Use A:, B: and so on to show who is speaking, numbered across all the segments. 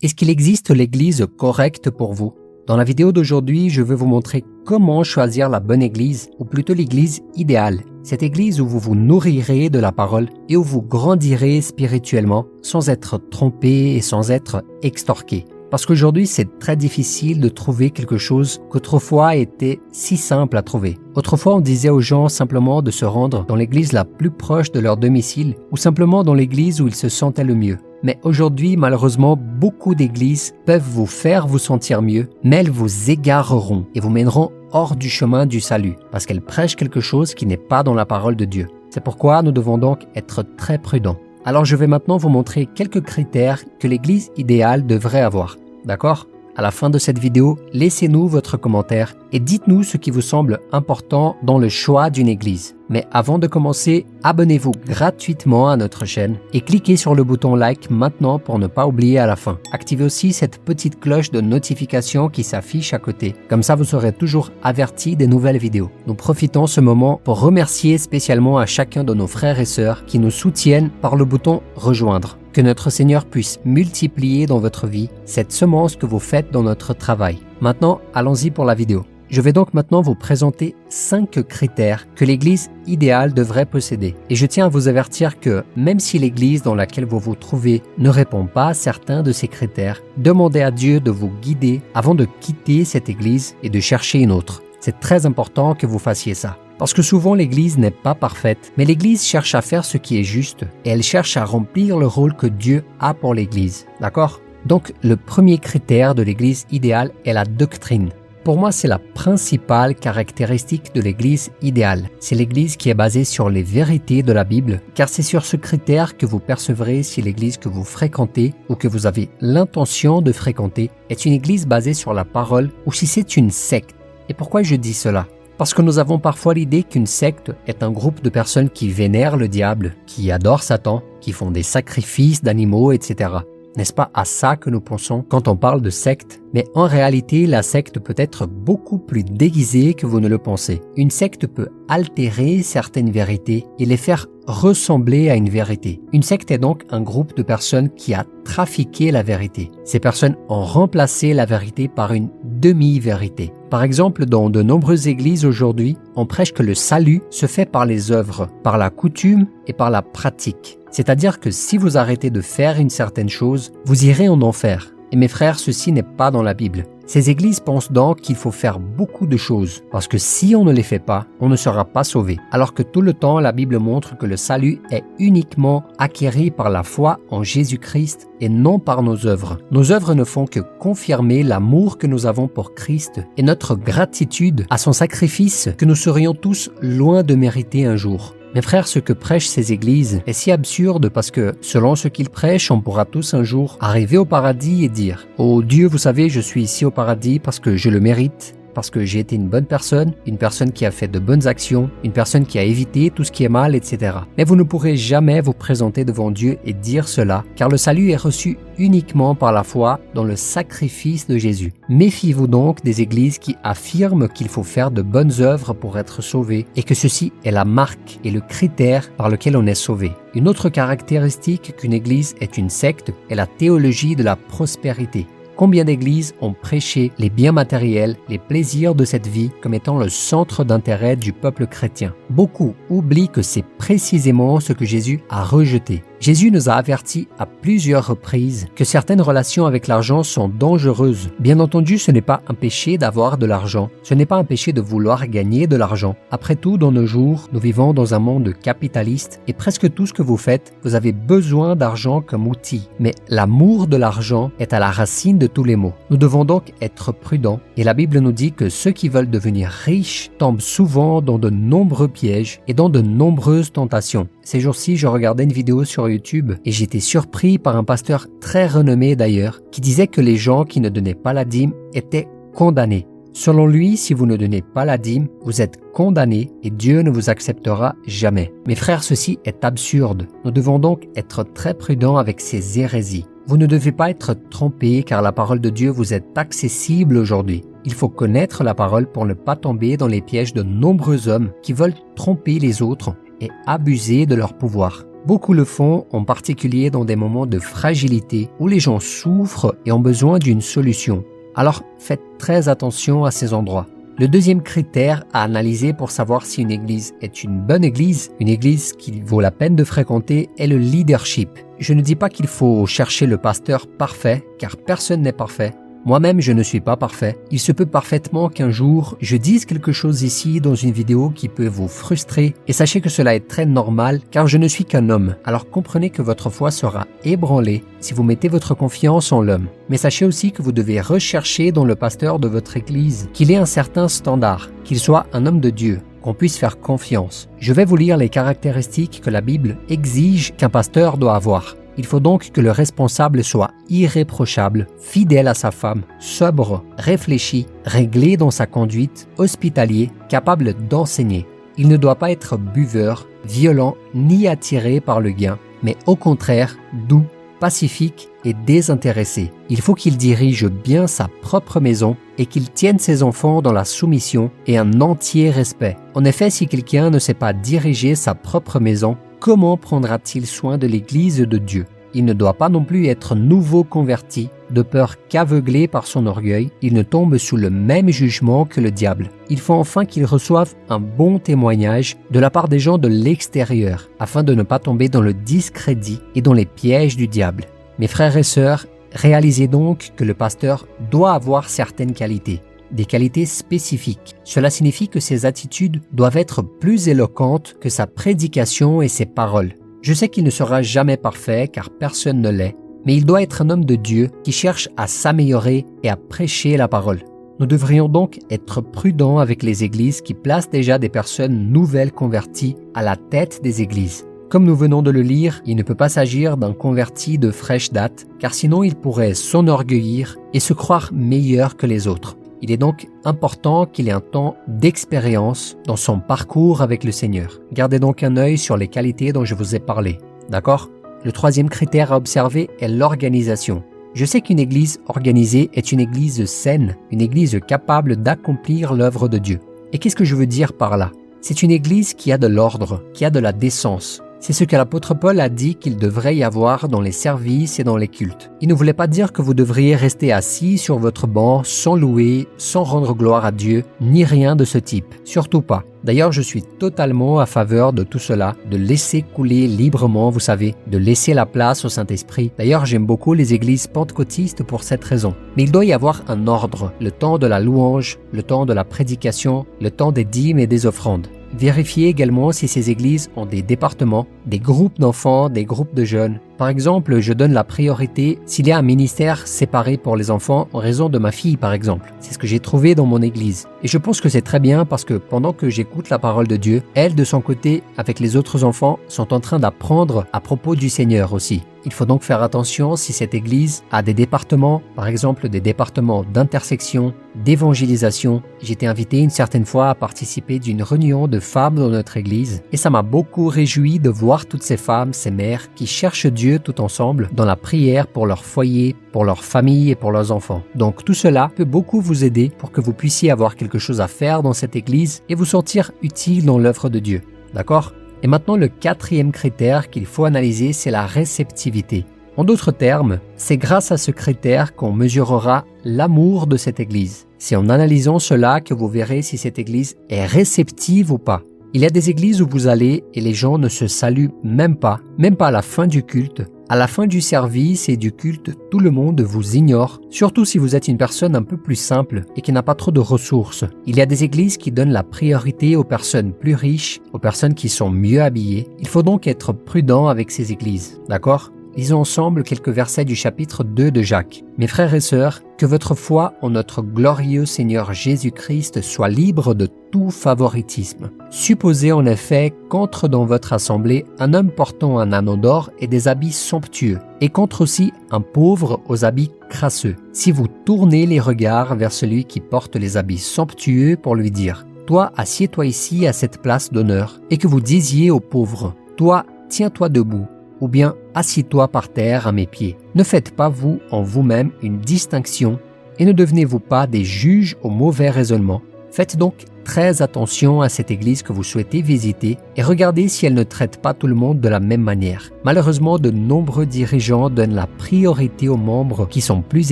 A: Est-ce qu'il existe l'église correcte pour vous? Dans la vidéo d'aujourd'hui, je vais vous montrer comment choisir la bonne église, ou plutôt l'église idéale. Cette église où vous vous nourrirez de la parole et où vous grandirez spirituellement sans être trompé et sans être extorqué. Parce qu'aujourd'hui, c'est très difficile de trouver quelque chose qu'autrefois était si simple à trouver. Autrefois, on disait aux gens simplement de se rendre dans l'église la plus proche de leur domicile ou simplement dans l'église où ils se sentaient le mieux. Mais aujourd'hui, malheureusement, beaucoup d'églises peuvent vous faire vous sentir mieux, mais elles vous égareront et vous mèneront hors du chemin du salut, parce qu'elles prêchent quelque chose qui n'est pas dans la parole de Dieu. C'est pourquoi nous devons donc être très prudents. Alors je vais maintenant vous montrer quelques critères que l'église idéale devrait avoir. D'accord? À la fin de cette vidéo, laissez-nous votre commentaire et dites-nous ce qui vous semble important dans le choix d'une église. Mais avant de commencer, abonnez-vous gratuitement à notre chaîne et cliquez sur le bouton like maintenant pour ne pas oublier à la fin. Activez aussi cette petite cloche de notification qui s'affiche à côté. Comme ça, vous serez toujours averti des nouvelles vidéos. Nous profitons ce moment pour remercier spécialement à chacun de nos frères et sœurs qui nous soutiennent par le bouton rejoindre. Que notre Seigneur puisse multiplier dans votre vie cette semence que vous faites dans notre travail. Maintenant, allons-y pour la vidéo. Je vais donc maintenant vous présenter 5 critères que l'église idéale devrait posséder. Et je tiens à vous avertir que même si l'église dans laquelle vous vous trouvez ne répond pas à certains de ces critères, demandez à Dieu de vous guider avant de quitter cette église et de chercher une autre. C'est très important que vous fassiez ça. Parce que souvent l'église n'est pas parfaite, mais l'église cherche à faire ce qui est juste et elle cherche à remplir le rôle que Dieu a pour l'église. D'accord? Donc le premier critère de l'église idéale est la doctrine. Pour moi, c'est la principale caractéristique de l'église idéale. C'est l'église qui est basée sur les vérités de la Bible, car c'est sur ce critère que vous percevrez si l'église que vous fréquentez ou que vous avez l'intention de fréquenter est une église basée sur la parole ou si c'est une secte. Et pourquoi je dis cela? Parce que nous avons parfois l'idée qu'une secte est un groupe de personnes qui vénèrent le diable, qui adorent Satan, qui font des sacrifices d'animaux, etc. N'est-ce pas à ça que nous pensons quand on parle de secte? Mais en réalité, la secte peut être beaucoup plus déguisée que vous ne le pensez. Une secte peut altérer certaines vérités et les faire ressembler à une vérité. Une secte est donc un groupe de personnes qui a trafiqué la vérité. Ces personnes ont remplacé la vérité par une demi-vérité. Par exemple, dans de nombreuses églises aujourd'hui, on prêche que le salut se fait par les œuvres, par la coutume et par la pratique. C'est-à-dire que si vous arrêtez de faire une certaine chose, vous irez en enfer. Et mes frères, ceci n'est pas dans la Bible. Ces églises pensent donc qu'il faut faire beaucoup de choses, parce que si on ne les fait pas, on ne sera pas sauvé. Alors que tout le temps, la Bible montre que le salut est uniquement acquis par la foi en Jésus-Christ et non par nos œuvres. Nos œuvres ne font que confirmer l'amour que nous avons pour Christ et notre gratitude à son sacrifice que nous serions tous loin de mériter un jour. Mes frères, ce que prêchent ces églises est si absurde parce que, selon ce qu'ils prêchent, on pourra tous un jour arriver au paradis et dire « Oh Dieu, vous savez, je suis ici au paradis parce que je le mérite, parce que j'ai été une bonne personne, une personne qui a fait de bonnes actions, une personne qui a évité tout ce qui est mal, etc. » Mais vous ne pourrez jamais vous présenter devant Dieu et dire cela, car le salut est reçu uniquement par la foi dans le sacrifice de Jésus. Méfiez-vous donc des églises qui affirment qu'il faut faire de bonnes œuvres pour être sauvé et que ceci est la marque et le critère par lequel on est sauvé. Une autre caractéristique qu'une église est une secte est la théologie de la prospérité. Combien d'églises ont prêché les biens matériels, les plaisirs de cette vie comme étant le centre d'intérêt du peuple chrétien? Beaucoup oublient que c'est précisément ce que Jésus a rejeté. Jésus nous a avertis à plusieurs reprises que certaines relations avec l'argent sont dangereuses. Bien entendu, ce n'est pas un péché d'avoir de l'argent. Ce n'est pas un péché de vouloir gagner de l'argent. Après tout, dans nos jours, nous vivons dans un monde capitaliste et presque tout ce que vous faites, vous avez besoin d'argent comme outil. Mais l'amour de l'argent est à la racine de tous les maux. Nous devons donc être prudents et la Bible nous dit que ceux qui veulent devenir riches tombent souvent dans de nombreux pièges et dans de nombreuses tentations. Ces jours-ci, je regardais une vidéo sur YouTube et j'étais surpris par un pasteur très renommé d'ailleurs qui disait que les gens qui ne donnaient pas la dîme étaient condamnés. Selon lui, si vous ne donnez pas la dîme, vous êtes condamnés et Dieu ne vous acceptera jamais. Mes frères, ceci est absurde. Nous devons donc être très prudents avec ces hérésies. Vous ne devez pas être trompés car la parole de Dieu vous est accessible aujourd'hui. Il faut connaître la parole pour ne pas tomber dans les pièges de nombreux hommes qui veulent tromper les autres et abuser de leur pouvoir. Beaucoup le font, en particulier dans des moments de fragilité où les gens souffrent et ont besoin d'une solution. Alors faites très attention à ces endroits. Le deuxième critère à analyser pour savoir si une église est une église qui vaut la peine de fréquenter, est le leadership. Je ne dis pas qu'il faut chercher le pasteur parfait, car personne n'est parfait. Moi-même, je ne suis pas parfait. Il se peut parfaitement qu'un jour, je dise quelque chose ici dans une vidéo qui peut vous frustrer, et sachez que cela est très normal, car je ne suis qu'un homme. Alors comprenez que votre foi sera ébranlée si vous mettez votre confiance en l'homme. Mais sachez aussi que vous devez rechercher dans le pasteur de votre église qu'il ait un certain standard, qu'il soit un homme de Dieu, qu'on puisse faire confiance. Je vais vous lire les caractéristiques que la Bible exige qu'un pasteur doit avoir. Il faut donc que le responsable soit irréprochable, fidèle à sa femme, sobre, réfléchi, réglé dans sa conduite, hospitalier, capable d'enseigner. Il ne doit pas être buveur, violent ni attiré par le gain, mais au contraire doux, pacifique et désintéressé. Il faut qu'il dirige bien sa propre maison et qu'il tienne ses enfants dans la soumission et un entier respect. En effet, si quelqu'un ne sait pas diriger sa propre maison, comment prendra-t-il soin de l'Église de Dieu? Il ne doit pas non plus être nouveau converti, de peur qu'aveuglé par son orgueil, il ne tombe sous le même jugement que le diable. Il faut enfin qu'il reçoive un bon témoignage de la part des gens de l'extérieur, afin de ne pas tomber dans le discrédit et dans les pièges du diable. Mes frères et sœurs, réalisez donc que le pasteur doit avoir certaines qualités. Des qualités spécifiques. Cela signifie que ses attitudes doivent être plus éloquentes que sa prédication et ses paroles. Je sais qu'il ne sera jamais parfait car personne ne l'est, mais il doit être un homme de Dieu qui cherche à s'améliorer et à prêcher la parole. Nous devrions donc être prudents avec les églises qui placent déjà des personnes nouvelles converties à la tête des églises. Comme nous venons de le lire, il ne peut pas s'agir d'un converti de fraîche date, car sinon il pourrait s'enorgueillir et se croire meilleur que les autres. Il est donc important qu'il ait un temps d'expérience dans son parcours avec le Seigneur. Gardez donc un œil sur les qualités dont je vous ai parlé. D'accord? Le troisième critère à observer est l'organisation. Je sais qu'une église organisée est une église saine, une église capable d'accomplir l'œuvre de Dieu. Et qu'est-ce que je veux dire par là? C'est une église qui a de l'ordre, qui a de la décence. C'est ce que l'apôtre Paul a dit qu'il devrait y avoir dans les services et dans les cultes. Il ne voulait pas dire que vous devriez rester assis sur votre banc sans louer, sans rendre gloire à Dieu, ni rien de ce type. Surtout pas. D'ailleurs, je suis totalement à faveur de tout cela, de laisser couler librement, vous savez, de laisser la place au Saint-Esprit. D'ailleurs, j'aime beaucoup les églises pentecôtistes pour cette raison. Mais il doit y avoir un ordre, le temps de la louange, le temps de la prédication, le temps des dîmes et des offrandes. Vérifiez également si ces églises ont des départements, des groupes d'enfants, des groupes de jeunes. Par exemple, je donne la priorité s'il y a un ministère séparé pour les enfants en raison de ma fille, par exemple. C'est ce que j'ai trouvé dans mon église. Et je pense que c'est très bien parce que pendant que j'écoute la parole de Dieu, elle, de son côté, avec les autres enfants, sont en train d'apprendre à propos du Seigneur aussi. Il faut donc faire attention si cette église a des départements, par exemple des départements d'intersection, d'évangélisation. J'ai été invité une certaine fois à participer d'une réunion de femmes dans notre église et ça m'a beaucoup réjoui de voir toutes ces femmes, ces mères qui cherchent Dieu tout ensemble dans la prière pour leur foyer, pour leur famille et pour leurs enfants. Donc tout cela peut beaucoup vous aider pour que vous puissiez avoir quelque chose à faire dans cette église et vous sentir utile dans l'œuvre de Dieu. D'accord ? Et maintenant, le quatrième critère qu'il faut analyser, c'est la réceptivité. En d'autres termes, c'est grâce à ce critère qu'on mesurera l'amour de cette église. C'est en analysant cela que vous verrez si cette église est réceptive ou pas. Il y a des églises où vous allez et les gens ne se saluent même pas à la fin du culte. À la fin du service et du culte, tout le monde vous ignore, surtout si vous êtes une personne un peu plus simple et qui n'a pas trop de ressources. Il y a des églises qui donnent la priorité aux personnes plus riches, aux personnes qui sont mieux habillées. Il faut donc être prudent avec ces églises, d'accord ? Lisons ensemble quelques versets du chapitre 2 de Jacques. Mes frères et sœurs, que votre foi en notre glorieux Seigneur Jésus-Christ soit libre de tout favoritisme. Supposez en effet qu'entre dans votre assemblée un homme portant un anneau d'or et des habits somptueux, et qu'entre aussi un pauvre aux habits crasseux. Si vous tournez les regards vers celui qui porte les habits somptueux pour lui dire « Toi, assieds-toi ici à cette place d'honneur », et que vous disiez au pauvre « Toi, tiens-toi debout », ou bien « Assis-toi par terre à mes pieds ». Ne faites pas vous en vous-même une distinction et ne devenez-vous pas des juges au mauvais raisonnement, Faites donc très attention à cette église que vous souhaitez visiter et regardez si elle ne traite pas tout le monde de la même manière. Malheureusement, de nombreux dirigeants donnent la priorité aux membres qui sont plus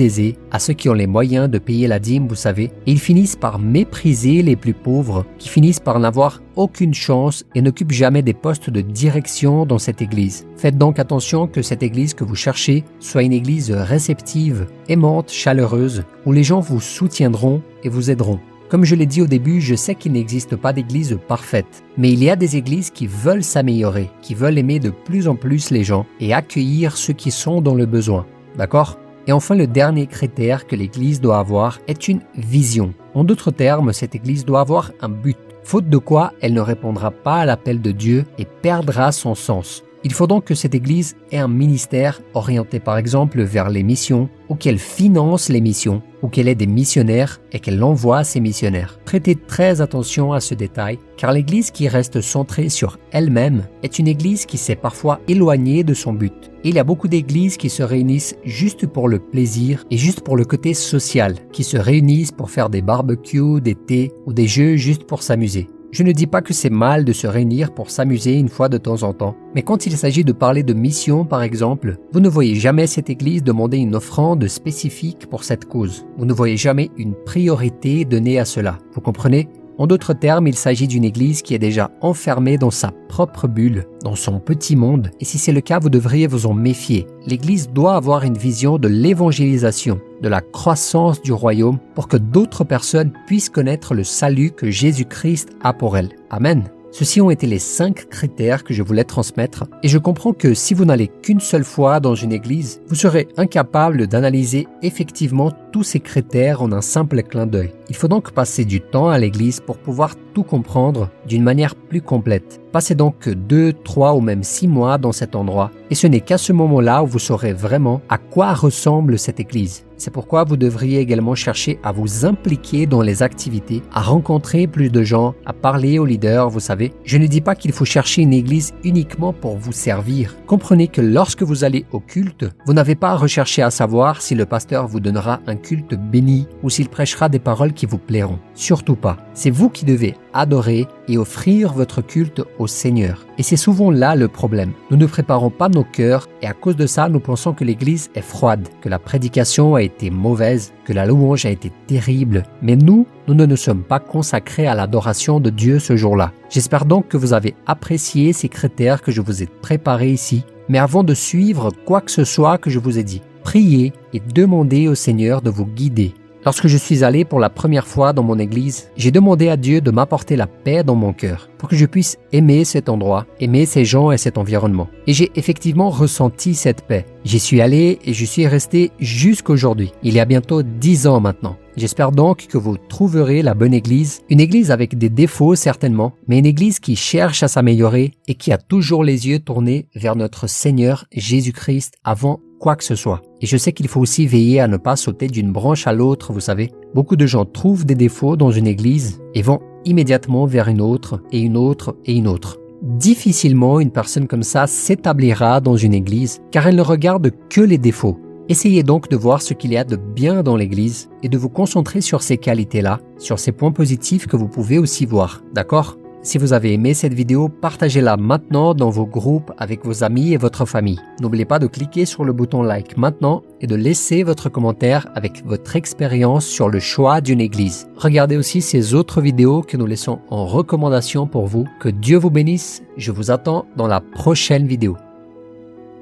A: aisés, à ceux qui ont les moyens de payer la dîme, vous savez, et ils finissent par mépriser les plus pauvres, qui finissent par n'avoir aucune chance et n'occupent jamais des postes de direction dans cette église. Faites donc attention que cette église que vous cherchez soit une église réceptive, aimante, chaleureuse, où les gens vous soutiendront et vous aideront. Comme je l'ai dit au début, je sais qu'il n'existe pas d'église parfaite, mais il y a des églises qui veulent s'améliorer, qui veulent aimer de plus en plus les gens et accueillir ceux qui sont dans le besoin. D'accord ? Et enfin, le dernier critère que l'église doit avoir est une vision. En d'autres termes, cette église doit avoir un but, faute de quoi elle ne répondra pas à l'appel de Dieu et perdra son sens. Il faut donc que cette église ait un ministère orienté par exemple vers les missions, ou qu'elle finance les missions, ou qu'elle ait des missionnaires et qu'elle envoie ses missionnaires. Prêtez très attention à ce détail, car l'église qui reste centrée sur elle-même est une église qui s'est parfois éloignée de son but. Et il y a beaucoup d'églises qui se réunissent juste pour le plaisir et juste pour le côté social, qui se réunissent pour faire des barbecues, des thés ou des jeux juste pour s'amuser. Je ne dis pas que c'est mal de se réunir pour s'amuser une fois de temps en temps, mais quand il s'agit de parler de mission par exemple, vous ne voyez jamais cette église demander une offrande spécifique pour cette cause. Vous ne voyez jamais une priorité donnée à cela. Vous comprenez ? En d'autres termes, il s'agit d'une église qui est déjà enfermée dans sa propre bulle, dans son petit monde, et si c'est le cas, vous devriez vous en méfier. L'église doit avoir une vision de l'évangélisation, de la croissance du royaume, pour que d'autres personnes puissent connaître le salut que Jésus-Christ a pour elles. Amen. Ceux-ci ont été les 5 critères que je voulais transmettre et je comprends que si vous n'allez qu'une seule fois dans une église, vous serez incapable d'analyser effectivement tous ces critères en un simple clin d'œil. Il faut donc passer du temps à l'église pour pouvoir tout comprendre d'une manière plus complète. Passez donc 2, 3 ou même 6 mois dans cet endroit et ce n'est qu'à ce moment-là où vous saurez vraiment à quoi ressemble cette église. C'est pourquoi vous devriez également chercher à vous impliquer dans les activités, à rencontrer plus de gens, à parler aux leaders, vous savez. Je ne dis pas qu'il faut chercher une église uniquement pour vous servir. Comprenez que lorsque vous allez au culte, vous n'avez pas à rechercher à savoir si le pasteur vous donnera un culte béni ou s'il prêchera des paroles qui vous plairont. Surtout pas. C'est vous qui devez adorer et offrir votre culte au Seigneur. Et c'est souvent là le problème. Nous ne préparons pas nos cœurs et à cause de ça, nous pensons que l'église est froide, que la prédication a été mauvaise, que la louange a été terrible. Mais nous ne nous sommes pas consacrés à l'adoration de Dieu ce jour-là. J'espère donc que vous avez apprécié ces critères que je vous ai préparés ici. Mais avant de suivre quoi que ce soit que je vous ai dit, priez et demandez au Seigneur de vous guider. Lorsque je suis allé pour la première fois dans mon église, j'ai demandé à Dieu de m'apporter la paix dans mon cœur pour que je puisse aimer cet endroit, aimer ces gens et cet environnement. Et j'ai effectivement ressenti cette paix. J'y suis allé et je suis resté jusqu'aujourd'hui. Il y a bientôt 10 ans maintenant. J'espère donc que vous trouverez la bonne église, une église avec des défauts certainement, mais une église qui cherche à s'améliorer et qui a toujours les yeux tournés vers notre Seigneur Jésus-Christ avant quoi que ce soit. Et je sais qu'il faut aussi veiller à ne pas sauter d'une branche à l'autre, vous savez. Beaucoup de gens trouvent des défauts dans une église et vont immédiatement vers une autre et une autre et une autre. Difficilement une personne comme ça s'établira dans une église car elle ne regarde que les défauts. Essayez donc de voir ce qu'il y a de bien dans l'église et de vous concentrer sur ces qualités-là, sur ces points positifs que vous pouvez aussi voir, d'accord ? Si vous avez aimé cette vidéo, partagez-la maintenant dans vos groupes avec vos amis et votre famille. N'oubliez pas de cliquer sur le bouton like maintenant et de laisser votre commentaire avec votre expérience sur le choix d'une église. Regardez aussi ces autres vidéos que nous laissons en recommandation pour vous. Que Dieu vous bénisse. Je vous attends dans la prochaine vidéo.